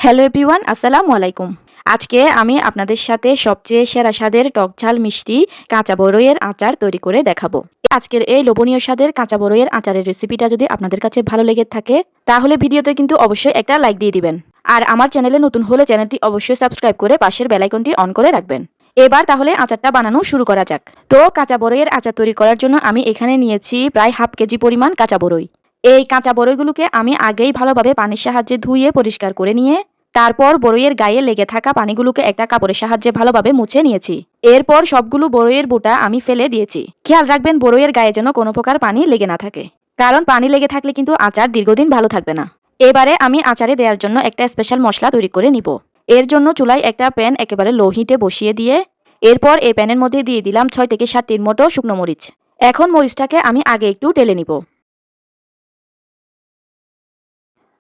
Hello everyone, আসসালামু আলাইকুম। আজকে আমি আপনাদের সাথে সবচেয়ে সেরা স্বাদের টকঝাল মিষ্টি কাঁচা বড়ইয়ের আচার তৈরি করে দেখাবো। আজকের এই লোভনীয় স্বাদের কাঁচা বড়ইয়ের আচারের রেসিপিটা যদি আপনাদের কাছে ভালো লেগে থাকে তাহলে ভিডিওতে কিন্তু অবশ্যই একটা লাইক দিয়ে দিবেন। আর আমার চ্যানেলে নতুন হলে চ্যানেলটি অবশ্যই সাবস্ক্রাইব করে পাশের বেল আইকনটি অন করে রাখবেন। এবার তাহলে আচারটা বানানো শুরু করা যাক। তো কাঁচা বড়ইয়ের আচার তৈরি করার জন্য আমি এখানে নিয়েছি প্রায় হাফ কেজি পরিমাণ কাঁচা বড়ই। এই কাঁচা বড়ইগুলোকে আমি আগেই ভালোভাবে পানির সাহায্যে ধুয়ে পরিষ্কার করে নিয়ে তারপর বড়ইয়ের গায়ে লেগে থাকা পানিগুলোকে একটা কাপড়ের সাহায্যে ভালোভাবে মুছে নিয়েছি। এরপর সবগুলো বড়ইয়ের বোটা আমি ফেলে দিয়েছি। খেয়াল রাখবেন বড়ইয়ের গায়ে যেন কোনো প্রকার পানি লেগে না থাকে, কারণ পানি লেগে থাকলে কিন্তু আচার দীর্ঘদিন ভালো থাকবে না। এবারে আমি আচারে দেওয়ার জন্য একটা স্পেশাল মশলা তৈরি করে নিব। এর জন্য চুলায় একটা প্যান একেবারে লো হিটে বসিয়ে দিয়ে এরপর এই প্যানের মধ্যে দিয়ে দিলাম 6 থেকে 7টির মতো শুকনো মরিচ। এখন মরিচটাকে আমি আগে একটু টেলে নিব।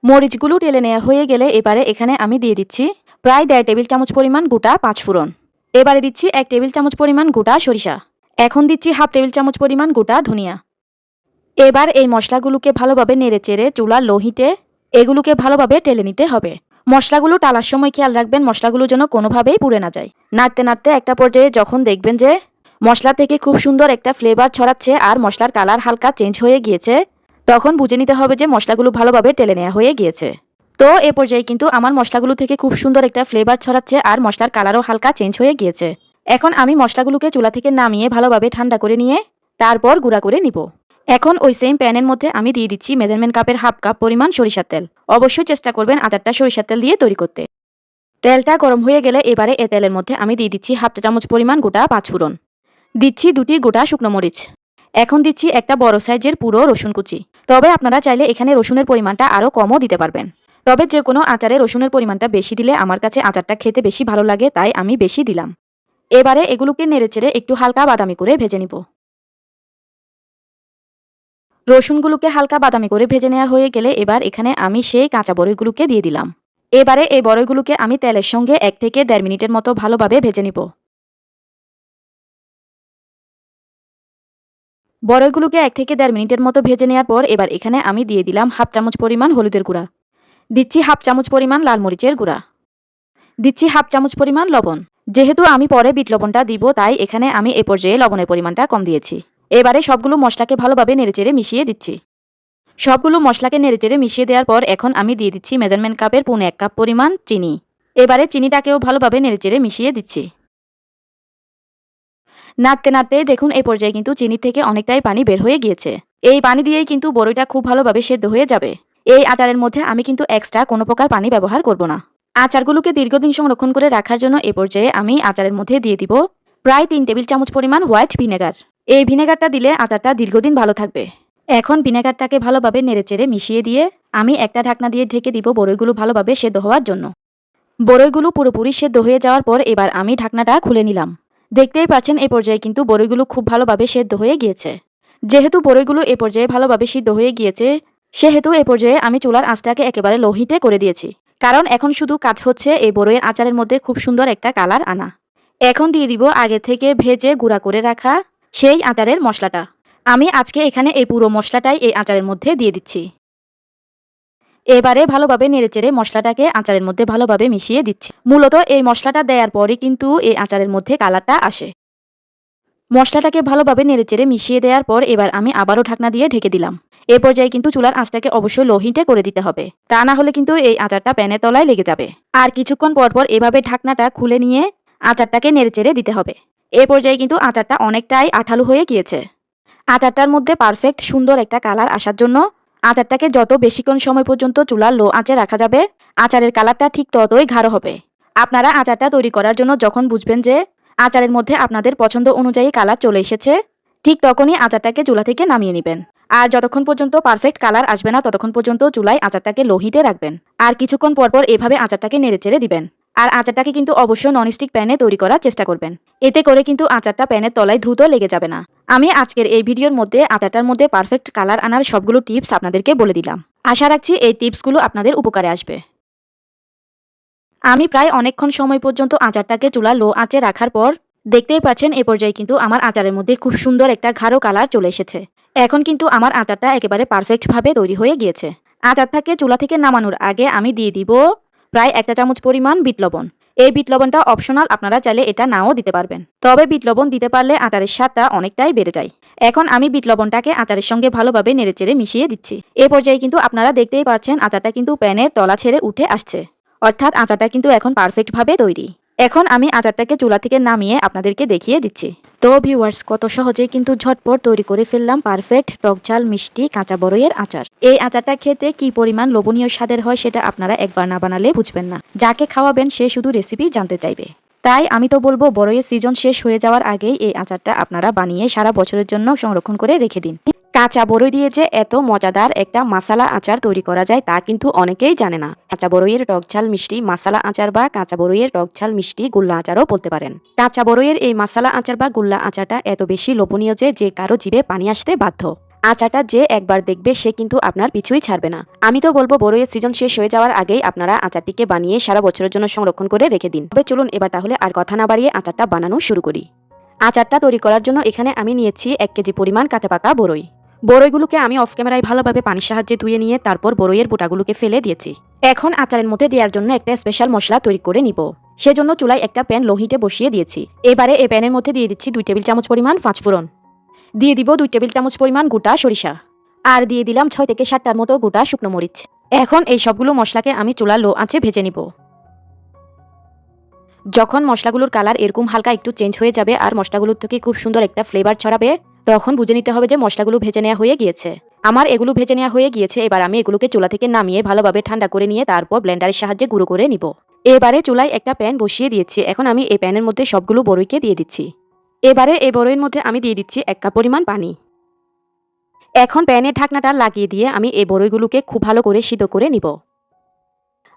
মরিচগুলো টেলে নেওয়া হয়ে গেলে এবারে এখানে আমি দিয়ে দিচ্ছি প্রায় 1.5 টেবিল চামচ পরিমাণ গোটা পাঁচফোড়ন। এবারে দিচ্ছি 1 টেবিল চামচ পরিমাণ গোটা সরিষা। এখন দিচ্ছি হাফ টেবিল চামচ পরিমাণ গোটা ধনিয়া। এবার এই মশলাগুলোকে ভালোভাবে নেড়েচেড়ে চুলার লো হিটে এগুলোকে ভালোভাবে টেলে নিতে হবে। মশলাগুলো টালার সময় খেয়াল রাখবেন মশলাগুলো যেন কোনোভাবেই পুড়ে না যায়। নাড়তে নাড়তে একটা পর্যায়ে যখন দেখবেন যে মশলা থেকে খুব সুন্দর একটা ফ্লেভার ছড়াচ্ছে আর মশলার কালার হালকা চেঞ্জ হয়ে গিয়েছে, তখন বুঝে নিতে হবে যে মশলাগুলো ভালোভাবে টেলে নেওয়া হয়ে গিয়েছে। তো এ পর্যায়ে কিন্তু আমার মশলাগুলো থেকে খুব সুন্দর একটা ফ্লেভার ছড়াচ্ছে আর মশলার কালারও হালকা চেঞ্জ হয়ে গিয়েছে। এখন আমি মশলাগুলোকে চুলা থেকে নামিয়ে ভালোভাবে ঠান্ডা করে নিয়ে তারপর গুঁড়া করে নিব। এখন ওই সেম প্যানের মধ্যে আমি দিয়ে দিচ্ছি মেজারমেন্ট কাপের হাফ কাপ পরিমাণ সরিষার তেল। অবশ্যই চেষ্টা করবেন আচারটা সরিষার তেল দিয়ে তৈরি করতে। তেলটা গরম হয়ে গেলে এবারে এ তেলের মধ্যে আমি দিয়ে দিচ্ছি হাফ চা চামচ পরিমাণ গোটা পাঁচফোড়ন। দিচ্ছি 2টি গোটা শুকনো মরিচ। এখন দিচ্ছি একটা বড় সাইজের পুরো রসুন কুচি। তবে আপনারা চাইলে এখানে রসুনের পরিমাণটা আরও কমও দিতে পারবেন। তবে যে কোনো আচারে রসুনের পরিমাণটা বেশি দিলে আমার কাছে আচারটা খেতে বেশি ভালো লাগে, তাই আমি বেশি দিলাম। এবারে এগুলোকে নেড়েচেড়ে একটু হালকা বাদামি করে ভেজে নিব। রসুনগুলোকে হালকা বাদামি করে ভেজে নেওয়া হয়ে গেলে এবার এখানে আমি সেই কাঁচা বড়ইগুলোকে দিয়ে দিলাম। এবারে এই বড়ইগুলোকে আমি তেলের সঙ্গে 1 থেকে 1.5 মিনিটের মতো ভালোভাবে ভেজে নিব। বড়ইগুলোকে 1 থেকে 1.5 মিনিটের মতো ভেজে নেওয়ার পর এবার এখানে আমি দিয়ে দিলাম হাফ চামচ পরিমাণ হলুদের গুঁড়া। দিচ্ছি হাফ চামচ পরিমাণ লাল মরিচের গুঁড়া। দিচ্ছি হাফ চামচ পরিমাণ লবণ। যেহেতু আমি পরে বিট লবণটা দিব তাই এখানে আমি এ পর্যায়ে লবণের পরিমাণটা কম দিয়েছি। এবারে সবগুলো মশলাকে ভালোভাবে নেড়েচেড়ে মিশিয়ে দিচ্ছি। সবগুলো মশলাকে নেড়েচেড়ে মিশিয়ে দেওয়ার পর এখন আমি দিয়ে দিচ্ছি মেজারমেন্ট কাপের 1.5 কাপ পরিমাণ চিনি। এবারে চিনিটাকেও ভালোভাবে নেড়েচেড়ে মিশিয়ে দিচ্ছি। নাড়তে নাড়তে দেখুন এই পর্যায়ে কিন্তু চিনি থেকে অনেকটাই পানি বের হয়ে গিয়েছে। এই পানি দিয়েই কিন্তু বড়ইটা খুব ভালোভাবে সেদ্ধ হয়ে যাবে। এই আচারের মধ্যে আমি কিন্তু এক্সট্রা কোনো প্রকার পানি ব্যবহার করব না। আচারগুলোকে দীর্ঘদিন সংরক্ষণ করে রাখার জন্য এ পর্যায়ে আমি আচারের মধ্যে দিয়ে দিব প্রায় 3 টেবিল চামচ পরিমাণ হোয়াইট ভিনেগার। এই ভিনেগারটা দিলে আচারটা দীর্ঘদিন ভালো থাকবে। এখন ভিনেগারটাকে ভালোভাবে নেড়েচেড়ে মিশিয়ে দিয়ে আমি একটা ঢাকনা দিয়ে ঢেকে দিব বড়ইগুলো ভালোভাবে সেদ্ধ হওয়ার জন্য। বড়ইগুলো পুরোপুরি সেদ্ধ হয়ে যাওয়ার পর এবার আমি ঢাকনাটা খুলে নিলাম। দেখতেই পাচ্ছেন এই পর্যায়ে কিন্তু বড়ইগুলো খুব ভালোভাবে সেদ্ধ হয়ে গিয়েছে। যেহেতু বড়ইগুলো এ পর্যায়ে ভালোভাবে সিদ্ধ হয়ে গিয়েছে সেহেতু এ পর্যায়ে আমি চুলার আঁচটাকে একেবারে লো হিটে করে দিয়েছি। কারণ এখন শুধু কাজ হচ্ছে এই বড়ইয়ের আচারের মধ্যে খুব সুন্দর একটা কালার আনা। এখন দিয়ে দিব আগে থেকে ভেজে গুঁড়া করে রাখা সেই আচারের মশলাটা। আমি আজকে এখানে এই পুরো মশলাটাই এই আচারের মধ্যে দিয়ে দিচ্ছি। এবারে ভালোভাবে নেড়েচেড়ে মশলাটাকে আচারের মধ্যে ভালোভাবে মিশিয়ে দিচ্ছি। মূলত এই মশলাটা দেওয়ার পরে কিন্তু এই আচারের মধ্যে কালারটা আসে। মশলাটাকে ভালোভাবে নেড়েচেড়ে মিশিয়ে দেওয়ার পর এবার আমি আবারও ঢাকনা দিয়ে ঢেকে দিলাম। এ পর্যায়ে কিন্তু চুলার আঁচটাকে অবশ্যই লো হিটে করে দিতে হবে, তা না হলে কিন্তু এই আচারটা প্যানের তলায় লেগে যাবে। আর কিছুক্ষণ পর পর এভাবে ঢাকনাটা খুলে নিয়ে আচারটাকে নেড়েচেড়ে দিতে হবে। এ পর্যায়ে কিন্তু আচারটা অনেকটাই আঠালো হয়ে গিয়েছে। আচারটার মধ্যে পারফেক্ট সুন্দর একটা কালার আসার জন্য আচারটাকে যত বেশিক্ষণ সময় পর্যন্ত চুলার লো আঁচে রাখা যাবে আচারের কালারটা ঠিক ততই গাঢ় হবে। আপনারা আচারটা তৈরি করার জন্য যখন বুঝবেন যে আচারের মধ্যে আপনাদের পছন্দ অনুযায়ী কালার চলে এসেছে, ঠিক তখনই আচারটাকে চুলা থেকে নামিয়ে নেবেন। আর যতক্ষণ পর্যন্ত পারফেক্ট কালার আসবে না ততক্ষণ পর্যন্ত চুলায় আচারটাকে লো হিটে রাখবেন। আর কিছুক্ষণ পরপর এভাবে আচারটাকে নেড়েচেড়ে দিবেন। আর আচারটাকে কিন্তু অবশ্যই ননস্টিক প্যানে তৈরি করার চেষ্টা করবেন। এতে করে কিন্তু আচারটা প্যানের তলায় দ্রুত লেগে যাবে না। আমি আজকের এই ভিডিওর মধ্যে আচারটার মধ্যে পারফেক্ট কালার আনার সবগুলো টিপস আপনাদেরকে বলে দিলাম। আশা রাখছি এই টিপসগুলো আপনাদের উপকারে আসবে। আমি প্রায় অনেকক্ষণ সময় পর্যন্ত আচারটাকে চুলা লো আঁচে রাখার পর দেখতেই পাচ্ছেন এ পর্যায়ে কিন্তু আমার আচারের মধ্যে খুব সুন্দর একটা গাঢ় কালার চলে এসেছে। এখন কিন্তু আমার আচারটা একেবারে পারফেক্টভাবে তৈরি হয়ে গিয়েছে। আচারটাকে চুলা থেকে নামানোর আগে আমি দিয়ে দিব প্রায় 1 চা চামচ পরিমাণ বিট লবণ। এই বিট লবণটা অপশনাল, আপনারা চাইলে এটা নাও দিতে পারবেন। তবে বিট লবণ দিতে পারলে আচারের স্বাদটা অনেকটাই বেড়ে যায়। এখন আমি বিট লবণটাকে আচারের সঙ্গে ভালোভাবে নেড়েচেড়ে মিশিয়ে দিচ্ছি। এই পর্যায়ে কিন্তু আপনারা দেখতেই পাচ্ছেন আচারটা কিন্তু প্যানের তলা ছেড়ে উঠে আসছে। অর্থাৎ আচারটা কিন্তু এখন পারফেক্টভাবে তৈরি। এখন আমি আচারটাকে চুলা থেকে নামিয়ে আপনাদেরকে দেখিয়ে দিচ্ছি। তো ভিউয়ার্স, কত সহজেই কিন্তু ঝটপট তৈরি করে ফেললাম পারফেক্ট টক ঝাল মিষ্টি কাঁচা বড়ইয়ের আচার। এই আচারটা খেতে কি পরিমাণ লোভনীয় স্বাদের হয় সেটা আপনারা একবার না বানালে বুঝবেন না। যাকে খাওয়াবেন সে শুধু রেসিপি জানতে চাইবে। তাই আমি তো বলবো বড়ইয়ের সিজন শেষ হয়ে যাওয়ার আগেই এই আচারটা আপনারা বানিয়ে সারা বছরের জন্য সংরক্ষণ করে রেখে দিন। কাঁচা বড়ই দিয়ে যে এত মজাদার একটা মাসালা আচার তৈরি করা যায় তা কিন্তু অনেকেই জানে না। কাঁচা বড়ইয়ের টক ঝাল মিষ্টি মাসালা আচার বা কাঁচা বড়ইয়ের টক ঝাল মিষ্টি গুল্লা আচারও বলতে পারেন। কাঁচা বড়ইয়ের এই মাসালা আচার বা গুল্লা আচারটা এত বেশি লোভনীয় যে কারো জিভে পানি আসতে বাধ্য। আচারটা যে একবার দেখবে সে কিন্তু আপনার পিছুই ছাড়বে না। আমি তো বলবো বড়ইয়ের সিজন শেষ হয়ে যাওয়ার আগেই আপনারা আচারটিকে বানিয়ে সারা বছরের জন্য সংরক্ষণ করে রেখে দিন। তবে চলুন এবার তাহলে আর কথা না বাড়িয়ে আচারটা বানানো শুরু করি। আচারটা তৈরি করার জন্য এখানে আমি নিয়েছি 1 কেজি পরিমাণ কাঁচা পাকা বড়ই। বড়ইগুলোকে আমি অফ ক্যামেরায় ভালোভাবে পানির সাহায্যে ধুয়ে নিয়ে তারপর বড়ইয়ের বোটাগুলোকে ফেলে দিয়েছি। এখন আচারের মধ্যে দেওয়ার জন্য একটা স্পেশাল মশলা তৈরি করে নিব। সেজন্য চুলায় একটা প্যান লো হিটে বসিয়ে দিয়েছি। এবারে এই প্যানের মধ্যে দিয়ে দিচ্ছি 2 টেবিল চামচ পরিমাণ পাঁচফোড়ন, দিয়ে দিব 2 টেবিল চামচ পরিমাণ গোটা সরিষা, আর দিয়ে দিলাম 6 থেকে 7টার মতো গোটা শুকনো মরিচ। এখন এই সবগুলো মশলাকে আমি চুলা লো আঁচে ভেজে নিব। যখন মশলাগুলোর কালার এরকম হালকা একটু চেঞ্জ হয়ে যাবে আর মশলাগুলোর থেকে খুব সুন্দর একটা ফ্লেভার ছড়াবে, তখন বুঝে নিতে হবে যে মশলাগুলো ভেজে নেওয়া হয়ে গিয়েছে। আমার এগুলো ভেজে নেওয়া হয়ে গিয়েছে। এবার আমি এগুলোকে চুলা থেকে নামিয়ে ভালোভাবে ঠান্ডা করে নিয়ে তারপর ব্লেন্ডারের সাহায্যে গুঁড়ো করে নিব। এবারে চুলায় একটা প্যান বসিয়ে দিয়েছি। এখন আমি এই প্যানের মধ্যে সবগুলো বড়ইকে দিয়ে দিচ্ছি। এবারে এই বড়ইয়ের মধ্যে আমি দিয়ে দিচ্ছি 1 কাপ পরিমাণ পানি। এখন প্যানের ঢাকনাটা লাগিয়ে দিয়ে আমি এই বড়ইগুলোকে খুব ভালো করে সিদ্ধ করে নিব।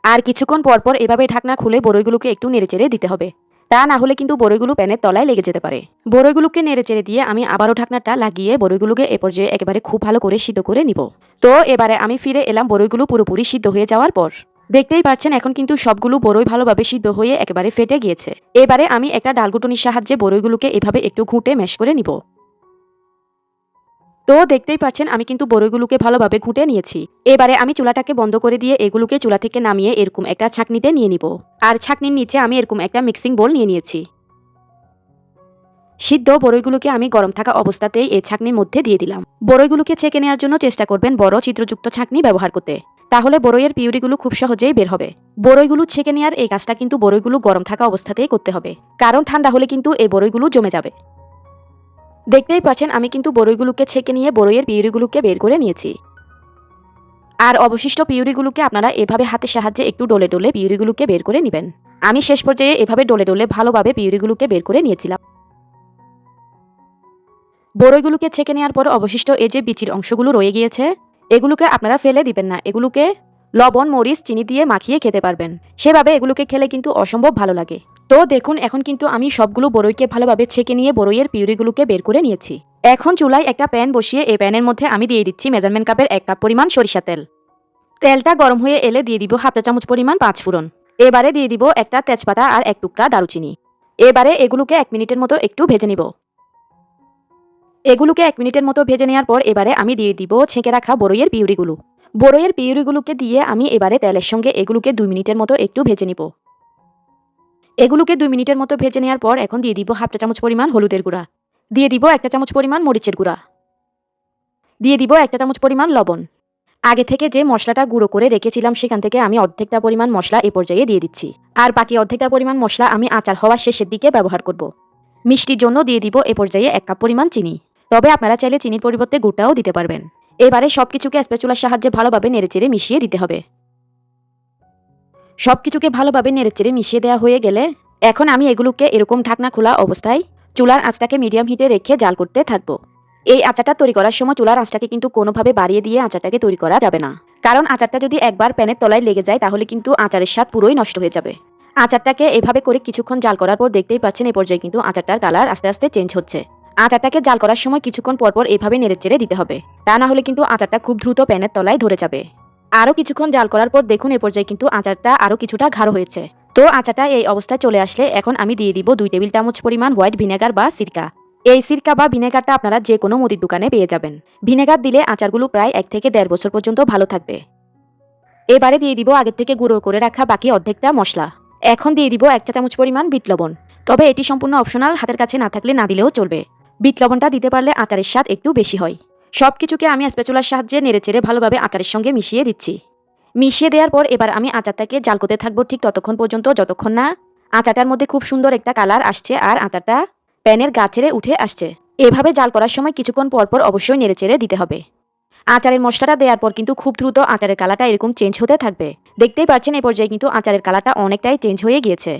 আর কিছুক্ষণ পরপর এভাবে ঢাকনা খুলে বড়ইগুলোকে একটু নেড়েচেড়ে দিতে হবে। তা না হলে কিন্তু বড়ইগুলো প্যানের তলায় লেগে যেতে পারে। বড়ইগুলোকে নেড়েচেড়ে দিয়ে আমি আবারও ঢাকনাটা লাগিয়ে বড়ইগুলোকে এ পর্যায়ে একেবারে খুব ভালো করে সিদ্ধ করে নিব। তো এবারে আমি ফিরে এলাম বড়ইগুলো পুরোপুরি সিদ্ধ হয়ে যাওয়ার পর। দেখতেই পাচ্ছেন এখন কিন্তু সবগুলো বড়ই ভালোভাবে সিদ্ধ হয়ে একেবারে ফেটে গিয়েছে। এবারে আমি একটা ডালঘুটনির সাহায্যে বড়ইগুলোকে এভাবে একটু ঘুঁটে ম্যাশ করে নিব। তো দেখতেই পাচ্ছেন আমি কিন্তু বড়ইগুলোকে ভালোভাবে ঘুঁটে নিয়েছি। এবারে আমি চুলাটাকে বন্ধ করে দিয়ে এগুলোকে চুলা থেকে নামিয়ে এরকম একটা ছাঁকনিতে নিয়ে নিব। আর ছাঁকনির নিচে আমি এরকম একটা মিক্সিং বোল নিয়ে নিয়েছি। সিদ্ধ বড়ইগুলোকে আমি গরম থাকা অবস্থাতেই এই ছাঁকনির মধ্যে দিয়ে দিলাম। বড়ইগুলোকে ছেঁকে নেওয়ার জন্য চেষ্টা করবেন বড় ছিদ্রযুক্ত ছাঁকনি ব্যবহার করতে, তাহলে বড়ইয়ের পিউরিগুলো খুব সহজেই বের হবে। বড়ইগুলো ছেঁকে নেওয়ার এই কাজটা কিন্তু বড়ইগুলো গরম থাকা অবস্থাতেই করতে হবে, কারণ ঠান্ডা হলে কিন্তু এই বড়ইগুলো জমে যাবে। দেখতেই পাচ্ছেন আমি কিন্তু বড়ইগুলোকে ছেঁকে নিয়ে বড়ইয়ের পিউরিগুলোকে বের করে নিয়েছি। আর অবশিষ্ট পিউরিগুলোকে আপনারা এভাবে হাতের সাহায্যে একটু ডলে ডলে পিউরিগুলোকে বের করে নেবেন। আমি শেষ পর্যায়ে এভাবে ডলে ডলে ভালোভাবে পিউরিগুলোকে বের করে নিয়েছিলাম। বড়ইগুলোকে ছেঁকে নেওয়ার পর অবশিষ্ট এই যে বিচির অংশগুলো রয়ে গিয়েছে, এগুলোকে আপনারা ফেলে দিবেন না। এগুলোকে লবণ মরিচ চিনি দিয়ে মাখিয়ে খেতে পারবেন। সেভাবে এগুলোকে খেলে কিন্তু অসম্ভব ভালো লাগে। তো দেখুন এখন কিন্তু আমি সবগুলো বড়ইকে ভালোভাবে ছেঁকে নিয়ে বড়ইয়ের পিউরিগুলোকে বের করে নিয়েছি। এখন চুলায় একটা প্যান বসিয়ে এই প্যানের মধ্যে আমি দিয়ে দিচ্ছি মেজারমেন্ট কাপের 1 কাপ পরিমাণ সরিষা তেল। তেলটা গরম হয়ে এলে দিয়ে দিব 1/2 চা চামচ পরিমাণ পাঁচফোড়ন। এবারে দিয়ে দিব একটা তেজপাতা আর 1 টুকরা দারুচিনি। এবারে এগুলোকে 1 মিনিটের মতো একটু ভেজে নিব। এগুলোকে 1 মিনিটের মতো ভেজে নেওয়ার পর এবারে আমি দিয়ে দিব ছেঁকে রাখা বড়ইয়ের পিউরিগুলো। বড়ইয়ের পিউরিগুলোকে দিয়ে আমি এবারে তেলের সঙ্গে এগুলোকে 2 মিনিটের মতো একটু ভেজে নিব। এগুলোকে 2 মিনিটের মতো ভেজে নেওয়ার পর এখন দিয়ে দিব 1/2 চা চামচ পরিমাণ হলুদের গুঁড়া, দিয়ে দিব 1 চা চামচ পরিমাণ মরিচের গুঁড়া, দিয়ে দিব 1 চা চামচ পরিমাণ লবণ। আগে থেকে যে মশলাটা গুঁড়ো করে রেখেছিলাম সেখান থেকে আমি অর্ধেকটা পরিমাণ মশলা এ পর্যায়ে দিয়ে দিচ্ছি। আর বাকি অর্ধেকটা পরিমাণ মশলা আমি আচার হওয়ার শেষের দিকে ব্যবহার করব। মিষ্টির জন্য দিয়ে দিব এ পর্যায়ে 1 কাপ পরিমাণ চিনি। তবে আপনারা চাইলে চিনির পরিবর্তে গুড়টাও দিতে পারবেন। এবারে সবকিছুকে স্প্যাচুলার সাহায্যে ভালোভাবে নেড়েচেড়ে মিশিয়ে দিতে হবে। সবকিছুকে ভালোভাবে নেড়েচেড়ে মিশিয়ে দেওয়া হয়ে গেলে এখন আমি এগুলোকে এরকম ঢাকনা খোলা অবস্থায় চুলার আঁচটাকে মিডিয়াম হিটে রেখে জাল করতে থাকবো। এই আচারটা তৈরি করার সময় চুলার আঁচটাকে কিন্তু কোনোভাবে বাড়িয়ে দিয়ে আচারটাকে তৈরি করা যাবে না, কারণ আচারটা যদি একবার প্যানের তলায় লেগে যায় তাহলে কিন্তু আচারের স্বাদ পুরোই নষ্ট হয়ে যাবে। আচারটাকে এভাবে করে কিছুক্ষণ জাল করার পর দেখতেই পাচ্ছেন এই পর্যায়ে কিন্তু আচারটার কালার আস্তে আস্তে চেঞ্জ হচ্ছে। আচারটাকে জাল করার সময় কিছুক্ষণ পরপর এভাবে নেড়েচেড়ে দিতে হবে, তা না হলে কিন্তু আচারটা খুব দ্রুত প্যানের তলায় ধরে যাবে। আরও কিছুক্ষণ জাল করার পর দেখুন এ পর্যায়ে কিন্তু আচারটা আরও কিছুটা গাঢ় হয়েছে। তো আচারটা এই অবস্থায় চলে আসলে এখন আমি দিয়ে দিব 2 টেবিল চামচ পরিমাণ হোয়াইট ভিনেগার বা সিরকা। এই সিরকা বা ভিনেগারটা আপনারা যে কোনো মুদির দোকানে পেয়ে যাবেন। ভিনেগার দিলে আচারগুলো প্রায় 1 থেকে 1.5 বছর পর্যন্ত ভালো থাকবে। এবারে দিয়ে দিব আগের থেকে গুঁড়ো করে রাখা বাকি অর্ধেকটা মশলা। এখন দিয়ে দিব 1 চা চামচ পরিমাণ বিট লবণ। তবে এটি সম্পূর্ণ অপশনাল, হাতের কাছে না থাকলে না দিলেও চলবে। বিট লবণটা দিতে পারলে আচারের স্বাদ একটু বেশি হয়। সবকিছুকে আমি স্প্যাচুলার সাহায্যে নেড়েচেড়ে ভালোভাবে আচারের সঙ্গে মিশিয়ে দিচ্ছি। মিশিয়ে দেওয়ার পর এবার আমি আচারটাকে জাল করতে থাকবো ঠিক ততক্ষণ পর্যন্ত যতক্ষণ না আচারটার মধ্যে খুব সুন্দর একটা কালার আসছে আর আচারটা প্যানের গা ছেড়ে উঠে আসছে। এভাবে জাল করার সময় কিছুক্ষণ পরপর অবশ্যই নেড়েচেড়ে দিতে হবে। আচারের মশলাটা দেওয়ার পর কিন্তু খুব দ্রুত আচারের কালারটা এরকম চেঞ্জ হতে থাকবে। দেখতেই পাচ্ছেন এই পর্যায়ে কিন্তু আচারের কালারটা অনেকটাই চেঞ্জ হয়ে গিয়েছে।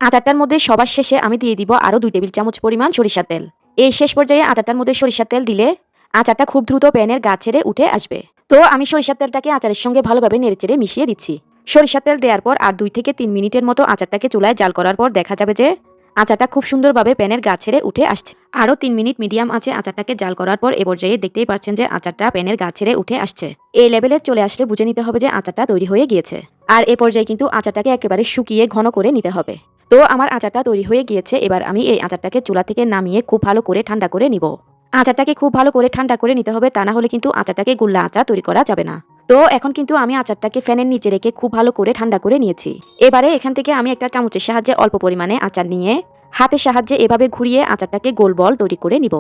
আচারটার মধ্যে সবার শেষে আমি দিয়ে দিব আরও 2 টেবিল চামচ পরিমাণ সরিষার তেল। এই শেষ পর্যায়ে আচারটার মধ্যে সরিষার তেল দিলে আচারটা খুব দ্রুত প্যানের গা ছেড়ে উঠে আসবে। তো আমি সরিষার তেলটাকে আচারের সঙ্গে ভালোভাবে নেড়েচেড়ে মিশিয়ে দিচ্ছি। সরিষার তেল দেওয়ার পর আর 2 থেকে 3 মিনিটের মতো আচারটাকে চুলায় জাল করার পর দেখা যাবে যে আচারটা খুব সুন্দরভাবে প্যানের গা ছেড়ে উঠে আসছে। আরও 3 মিনিট মিডিয়াম আছে আচারটাকে জাল করার পর এ পর্যায়ে দেখতেই পাচ্ছেন যে আচারটা প্যানের গা ছেড়ে উঠে আসছে। এই লেভেলে চলে আসলে বুঝে নিতে হবে যে আচারটা তৈরি হয়ে গিয়েছে। আর এ পর্যায়ে কিন্তু আচারটাকে একেবারে শুকিয়ে ঘন করে নিতে হবে। তো আমার আচারটা তৈরি হয়ে গিয়েছে। এবার আমি এই আচারটাকে চুলা থেকে নামিয়ে খুব ভালো করে ঠান্ডা করে নিব। আচারটাকে খুব ভালো করে ঠান্ডা করে নিতে হবে, তা না হলে কিন্তু আচারটাকে গুল্লা আচার তৈরি করা যাবে না। তো এখন কিন্তু আমি আচারটাকে ফ্যানের নিচে রেখে খুব ভালো করে ঠান্ডা করে নিয়েছি। এবারে এখান থেকে আমি একটা চামচের সাহায্যে অল্প পরিমাণে আচার নিয়ে হাতের সাহায্যে এভাবে ঘুরিয়ে আচারটাকে গোল বল তৈরি করে নিব।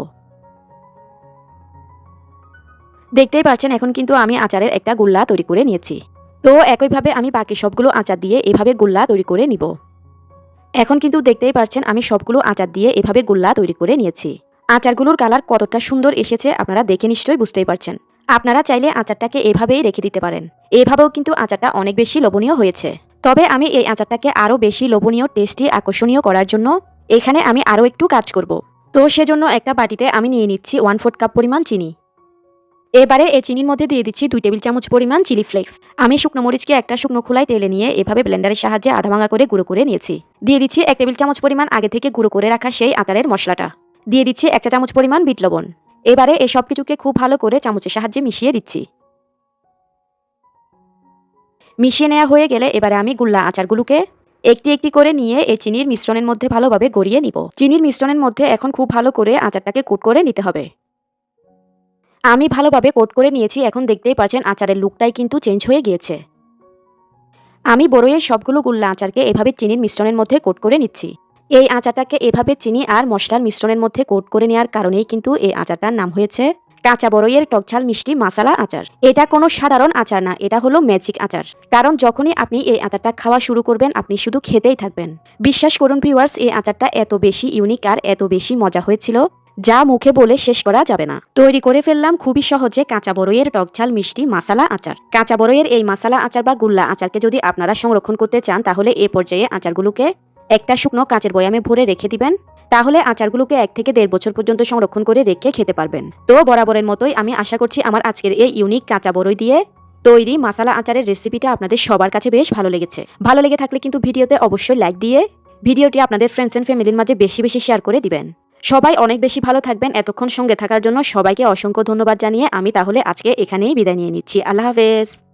দেখতেই পাচ্ছেন এখন কিন্তু আমি আচারের একটা গুল্লা তৈরি করে নিয়েছি। তো একইভাবে আমি বাকি সবগুলো আচার দিয়ে এভাবে গুল্লা তৈরি করে নিব। এখন কিন্তু দেখতেই পাচ্ছেন আমি সবগুলো আচার দিয়ে এভাবে গুল্লা তৈরি করে নিয়েছি। আচারগুলোর কালার কতটা সুন্দর এসেছে আপনারা দেখে নিশ্চয়ই বুঝতেই পারছেন। আপনারা চাইলে আচারটাকে এভাবেই রেখে দিতে পারেন। এভাবেও কিন্তু আচারটা অনেক বেশি লোভনীয় হয়েছে। তবে আমি এই আচারটাকে আরও বেশি লোভনীয়, টেস্টি, আকর্ষণীয় করার জন্য এখানে আমি আরও একটু কাজ করব। তো সেজন্য একটা বাটিতে আমি নিয়ে নিচ্ছি 1/4 কাপ পরিমাণ চিনি। এবারে এই চিনির মধ্যে দিয়ে দিচ্ছি 2 টেবিল চামচ পরিমাণ চিলি ফ্লেক্স। আমি শুকনো মরিচকে একটা শুকনো খোলায় তেলে নিয়ে এভাবে ব্লেন্ডারের সাহায্যে আধা ভাঙা করে গুঁড়ো করে নিয়েছি। দিয়ে দিচ্ছি 1 টেবিল চামচ পরিমাণ আগে থেকে গুঁড়ো করে রাখা সেই আচারের মশলাটা। দিয়ে দিচ্ছি 1 চা চামচ পরিমাণ বিট লবণ। এবারে এই সব কিছুকে খুব ভালো করে চামচের সাহায্যে মিশিয়ে দিচ্ছি। মিশিয়ে নেওয়া হয়ে গেলে এবারে আমি গুল্লা আচারগুলোকে একটি একটি করে নিয়ে এই চিনির মিশ্রণের মধ্যে ভালোভাবে গড়িয়ে নিব। চিনির মিশ্রণের মধ্যে এখন খুব ভালো করে আচারটাকে কোট করে নিতে হবে। আমি ভালোভাবে কোট করে নিয়েছি। এখন দেখতেই পাচ্ছেন আচারের লুকটাই কিন্তু চেঞ্জ হয়ে গিয়েছে। আমি বড়ইয়ের সবগুলো গুল্লা আচারকে এভাবে চিনির মিশ্রণের মধ্যে কোট করে নিচ্ছি। এই আচারটাকে এভাবে চিনি আর মশলার মিশ্রণের মধ্যে কোট করে নেওয়ার কারণেই কিন্তু এই আচারটার নাম হয়েছে কাঁচা বড়ইয়ের টকঝাল মিষ্টি মাসালা আচার। এটা কোনো সাধারণ আচার না, এটা হলো ম্যাজিক আচার। কারণ যখনই আপনি এই আচারটা খাওয়া শুরু করবেন আপনি শুধু খেতেই থাকবেন। বিশ্বাস করুন ভিউয়ার্স, এই আচারটা এত বেশি ইউনিক আর এত বেশি মজা হয়েছিল যা মুখে বলে শেষ করা যাবে না। তৈরি করে ফেললাম খুবই সহজে কাঁচা বড়ইয়ের টকঝাল মিষ্টি মাসালা আচার। কাঁচা বড়ইয়ের এই মাসালা আচার বা গুল্লা আচারকে যদি আপনারা সংরক্ষণ করতে চান তাহলে এ পর্যায়ে আচারগুলোকে একটা শুকনো কাঁচের বয়ামে ভরে রেখে দিবেন। তাহলে আচারগুলোকে 1 থেকে 1.5 বছর পর্যন্ত সংরক্ষণ করে রেখে খেতে পারবেন। তো বরাবরের মতোই আমি আশা করছি আমার আজকের এই ইউনিক কাঁচা বড়ই দিয়ে তৈরি মাসালা আচারের রেসিপিটা আপনাদের সবার কাছে বেশ ভালো লেগেছে। ভালো লেগে থাকলে কিন্তু ভিডিওতে অবশ্যই লাইক দিয়ে ভিডিওটি আপনাদের ফ্রেন্ডস এন্ড ফ্যামিলির মাঝে বেশি বেশি শেয়ার করে দিবেন। সবাই অনেক বেশি ভালো থাকবেন। এতক্ষণ সঙ্গে থাকার জন্য সবাইকে অসংখ্য ধন্যবাদ জানিয়ে আমি তাহলে আজকে এখানেই বিদায় নিয়ে নিচ্ছি। আল্লাহ হাফেজ।